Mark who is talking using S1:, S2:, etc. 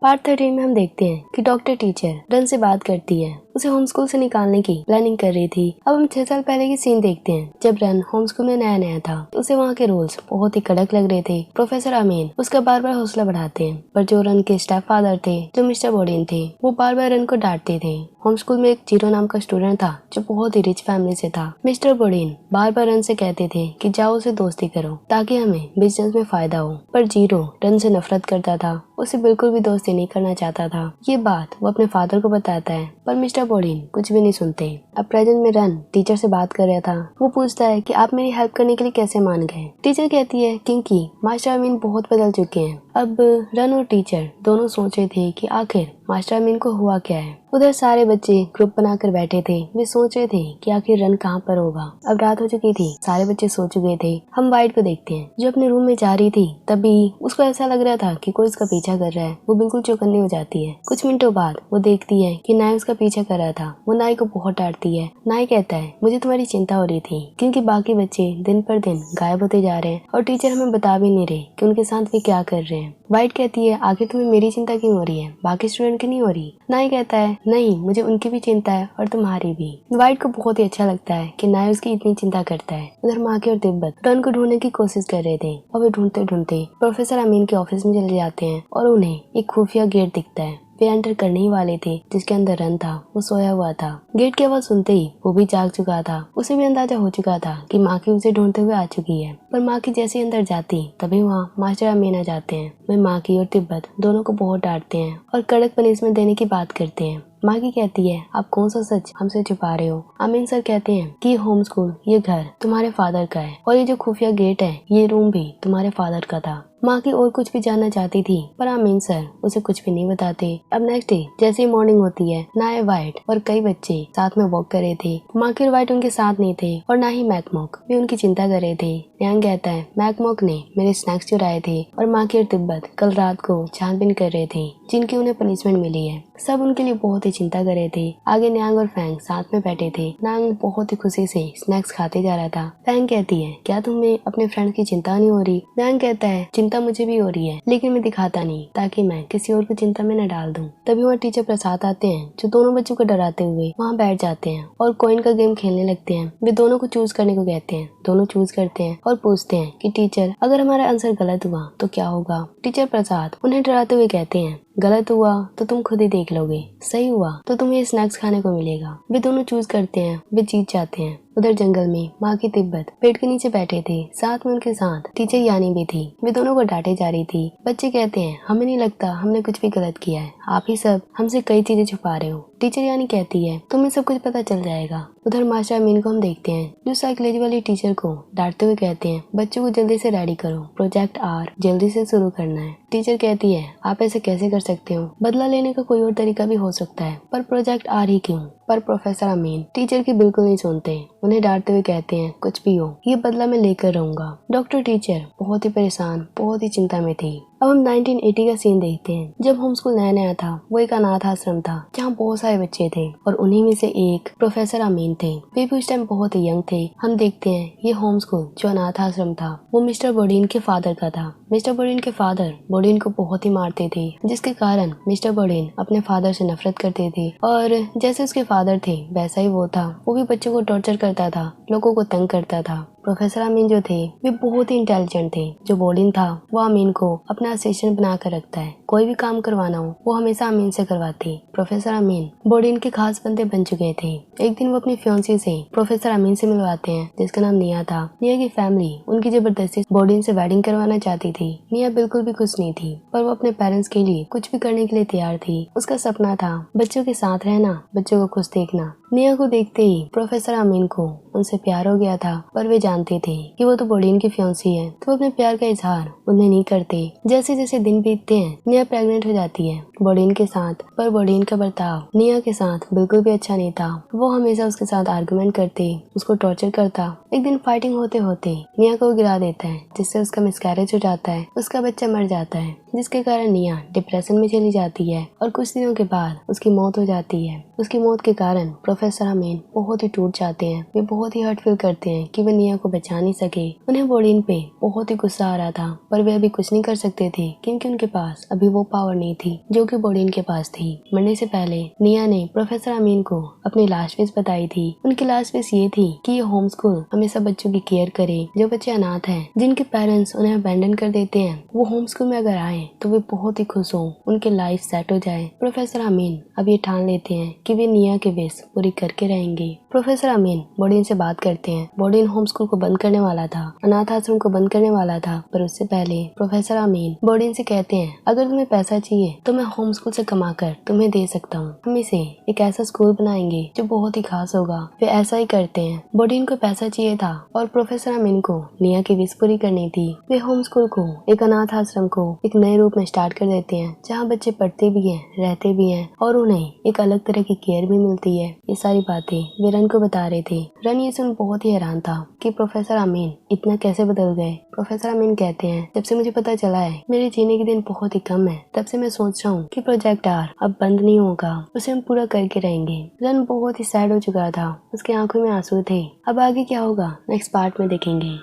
S1: Part 13 में हम देखते हैं कि डॉक्टर टीचर रन से बात करती है। उसे होम स्कूल से निकालने की प्लानिंग कर रही थी। अब हम 6 साल पहले की सीन देखते हैं जब रन होम स्कूल में नया नया था। उसे वहाँ के रूल्स बहुत ही कड़क लग रहे थे। प्रोफेसर अमीन उसका बार बार हौसला बढ़ाते हैं, पर जो रन के स्टेप फादर थे, जो मिस्टर बोडिन थे, वो बार बार रन को डांटते थे। होम स्कूल में एक जीरो नाम का स्टूडेंट था जो बहुत ही रिच फैमिली से था। मिस्टर बोडिन बार बार रन से कहते थे कि जाओ उसे दोस्ती करो ताकि हमें बिजनेस में फायदा हो, पर जीरो रन से नफरत करता था। उसे बिल्कुल भी दोस्ती नहीं करना चाहता था। ये बात वो अपने फादर को बताता है, पर मिस्टर बोडिन कुछ भी नहीं सुनते। अब प्रेजेंट में रन टीचर से बात कर रहा था। वो पूछता है कि आप मेरी हेल्प करने के लिए कैसे मान गए। टीचर कहती है क्योंकि मास्टर अमीन बहुत बदल चुके हैं। अब रन और टीचर दोनों सोच रहे थे कि आखिर मास्टर अमीन को हुआ क्या है। उधर सारे बच्चे ग्रुप बनाकर बैठे थे। वे सोच रहे थे कि आखिर रन कहाँ पर होगा। अब रात हो चुकी थी, सारे बच्चे सो चुके थे। हम वाइट को देखते हैं जो अपने रूम में जा रही थी। तभी उसको ऐसा लग रहा था कि कोई उसका पीछा कर रहा है। वो बिल्कुल चौकन्नी हो जाती है। कुछ मिनटों बाद वो देखती है कि नाई उसका पीछा कर रहा था। वो नाई को बहुत डांटती है। नाई कहता है मुझे तुम्हारी चिंता हो रही थी क्योंकि बाकी बच्चे दिन पर दिन गायब होते जा रहे हैं और टीचर हमें बता भी नहीं रहे कि उनके साथ वे क्या कर रहे हैं। वाइट कहती है आखिर तुम्हें मेरी चिंता क्यों हो रही है, बाकी स्टूडेंट की नहीं हो रही। नाई कहता है नहीं, मुझे उनकी भी चिंता है और तुम्हारी भी। वाइट को बहुत ही अच्छा लगता है कि नाई उसकी इतनी चिंता करता है। उधर माकी और तिब्बत रन को ढूंढने की कोशिश कर रहे थे और वे ढूंढते ढूंढते प्रोफेसर अमीन के ऑफिस में चले जाते हैं और उन्हें एक खुफिया गेट दिखता है। वे एंटर करने ही वाले थे जिसके अंदर रन था। वो सोया हुआ था। गेट की आवाज सुनते ही वो भी जाग चुका था। उसे भी अंदाजा हो चुका था कि माकी उसे ढूंढते हुए आ चुकी है, पर माकी जैसे अंदर जाती तभी वहाँ मास्टर अमीन आ जाते हैं। वे माकी और तिब्बत दोनों को बहुत डांटते हैं और कड़क पनिशमेंट देने की बात करते हैं। माकी कहती है आप कौन सा सच हमसे छुपा रहे हो। अमीन सर कहते हैं कि होम स्कूल, ये घर तुम्हारे फादर का है और ये जो खुफिया गेट है, ये रूम भी तुम्हारे फादर का था। माकी और कुछ भी जानना चाहती थी, पर अमीन सर उसे कुछ भी नहीं बताते। अब नेक्स्ट डे जैसे ही मॉर्निंग होती है, नाए, वाइट और कई बच्चे साथ में वॉक कर रहे थे। माकी और वाइट उनके साथ नहीं थे और ना ही मैकमॉक भी उनकी चिंता कर रहे थे। न्यांग कहता है मैकमॉक ने मेरे स्नैक्स चुराए थे और माकी और तिब्बत कल रात को छानबीन कर रहे थे जिनकी उन्हें पनिशमेंट मिली है। सब उनके लिए बहुत ही चिंता कर रहे थे। आगे न्यांग और फैंग साथ में बैठे थे। न्यांग बहुत ही खुशी से स्नैक्स खाते जा रहा था। फैंग कहती है क्या तुम्हें अपने फ्रेंड की चिंता नहीं हो रही। न्यांग कहता है चिंता मुझे भी हो रही है, लेकिन मैं दिखाता नहीं ताकि मैं किसी और को चिंता में न डाल दूं। तभी वहाँ टीचर प्रसाद आते हैं जो दोनों बच्चों को डराते हुए वहाँ बैठ जाते हैं और कॉइन का गेम खेलने लगते हैं। वे दोनों को चूज करने को कहते हैं। दोनों चूज करते हैं और पूछते हैं कि टीचर अगर हमारा आंसर गलत हुआ तो क्या होगा। टीचर प्रसाद उन्हें डराते हुए कहते हैं गलत हुआ तो तुम खुद ही देख लोगे, सही हुआ तो तुम्हें स्नैक्स खाने को मिलेगा। वे दोनों चूज करते हैं। वे जीत जाते हैं। उधर जंगल में माकी तिब्बत पेड़ के नीचे बैठे थे। साथ में उनके साथ टीचर यानी भी थी। वे दोनों को डांटे जा रही थी। बच्चे कहते हैं हमें नहीं लगता हमने कुछ भी गलत किया है, आप ही सब हमसे कई चीजें छुपा रहे हो। टीचर यानी कहती है तुम्हें सब कुछ पता चल जाएगा। उधर मास्टर अमीन को हम देखते हैं जो साइकोलॉजी वाली टीचर को डांटते हुए कहते हैं बच्चों को जल्दी से रेडी करो, प्रोजेक्ट आर जल्दी से शुरू करना है। टीचर कहती है आप ऐसे कैसे कर सकते हो, बदला लेने का कोई और तरीका भी हो सकता है, पर प्रोजेक्ट आर ही क्यों। पर प्रोफेसर अमीन टीचर की बिल्कुल नहीं सुनते। उन्हें डांटते हुए कहते हैं कुछ भी हो, ये बदला मैं लेकर रहूंगा। डॉक्टर टीचर बहुत ही परेशान, बहुत ही चिंता में थी। अब हम 1980 का सीन देखते हैं जब होम स्कूल नया नया था। वो एक अनाथ आश्रम था जहाँ बहुत सारे बच्चे थे और उन्हीं में से एक प्रोफेसर अमीन थे। वे भी उस टाइम बहुत ही यंग थे। हम देखते हैं ये होम स्कूल जो अनाथ आश्रम था वो मिस्टर बोडिन के फादर का था। मिस्टर बोडिन के फादर बोडिन को बहुत ही मारते थे, जिसके कारण मिस्टर बोडिन अपने फादर से नफरत करते थे और जैसे उसके फादर थे वैसा ही वो था। वो भी बच्चों को टॉर्चर करता था, लोगों को तंग करता था। प्रोफेसर अमीन जो थे वे बहुत ही इंटेलिजेंट थे। जो बोडिन था वो अमीन को अपना असिस्टेंट बना कर रखता है। कोई भी काम करवाना हो वो हमेशा अमीन से करवाती। प्रोफेसर अमीन बोडिन के खास बंदे बन चुके थे। एक दिन वो अपनी फियांसी से प्रोफेसर अमीन से मिलवाते हैं जिसका नाम निया था। निया की फैमिली उनकी जबरदस्ती बोडिन से वेडिंग करवाना चाहती थी। निया बिल्कुल भी खुश नहीं थी, पर वो अपने पेरेंट्स के लिए कुछ भी करने के लिए तैयार थी। उसका सपना था बच्चों के साथ रहना, बच्चों को खुश देखना। निया को देखते ही प्रोफेसर अमीन को उनसे प्यार हो गया था, पर वे जानते थे कि वो तो बोडिन की फियांसी है, तो अपने प्यार का इजहार उन्हें नहीं करते। जैसे जैसे दिन बीतते हैं निया प्रेग्नेंट हो जाती है बोडिन के साथ, पर बोडिन का बर्ताव निया के साथ बिल्कुल भी अच्छा नहीं था। वो हमेशा उसके साथ आर्गुमेंट करते, उसको टॉर्चर करता। एक दिन फाइटिंग होते होते निया को गिरा देता है जिससे उसका मिसकैरेज हो जाता है। उसका बच्चा मर जाता है जिसके कारण निया डिप्रेशन में चली जाती है और कुछ दिनों के बाद उसकी मौत हो जाती है। उसकी मौत के कारण प्रोफेसर अमीन बहुत ही टूट जाते हैं। वे बहुत ही हर्ट फील करते हैं कि वे निया को बचा नहीं सके। उन्हें बोडिन पे बहुत ही गुस्सा आ रहा था, पर वे अभी कुछ नहीं कर सकते थे क्योंकि उनके पास अभी अभी वो पावर नहीं थी जो कि बोडिन के पास थी। मरने से पहले निया ने प्रोफेसर अमीन को अपनी लास्ट विश बताई थी। उनकी लास्ट विश ये थी कि ये होम स्कूल हमेशा बच्चों की केयर करे जो बच्चे अनाथ हैं, जिनके पेरेंट्स उन्हें अबैंडन कर देते हैं। वो होम स्कूल में अगर आए तो वे बहुत ही खुश हों, उनकी लाइफ सेट हो जाए। प्रोफेसर अमीन अब ये ठान लेते हैं कि वे निया की विश पूरी करके रहेंगे। प्रोफेसर अमीन बोडिन से बात करते हैं। बोडिन होम स्कूल को बंद करने वाला था, अनाथ आश्रम को बंद करने वाला था, पर उससे पहले प्रोफेसर अमीन बोडिन से कहते हैं अगर तुम्हें पैसा चाहिए तो मैं होम स्कूल से कमा कर तुम्हें दे सकता हूँ। हम इसे एक ऐसा स्कूल बनाएंगे जो बहुत ही खास होगा। वे ऐसा ही करते हैं। बोडिन को पैसा चाहिए था और प्रोफेसर अमीन को निया की विश पूरी करनी थी। वे होम स्कूल को, एक अनाथ आश्रम को एक नए रूप में स्टार्ट कर देते हैं जहाँ बच्चे पढ़ते भी हैं, रहते भी हैं और उन्हें एक अलग तरह की केयर भी मिलती है। ये सारी बातें वे रन को बता रहे थे। रन ये सुन बहुत ही हैरान था कि प्रोफेसर अमीन इतना कैसे बदल गए। प्रोफेसर अमीन कहते हैं जब से मुझे पता चला है मेरे जीने के दिन बहुत ही कम है, तब से मैं सोच रहा हूँ कि प्रोजेक्ट आर अब बंद नहीं होगा, उसे हम पूरा करके रहेंगे। रन बहुत ही सैड हो चुका था, उसकी आंखों में आंसू थे। अब आगे क्या होगा नेक्स्ट पार्ट में देखेंगे।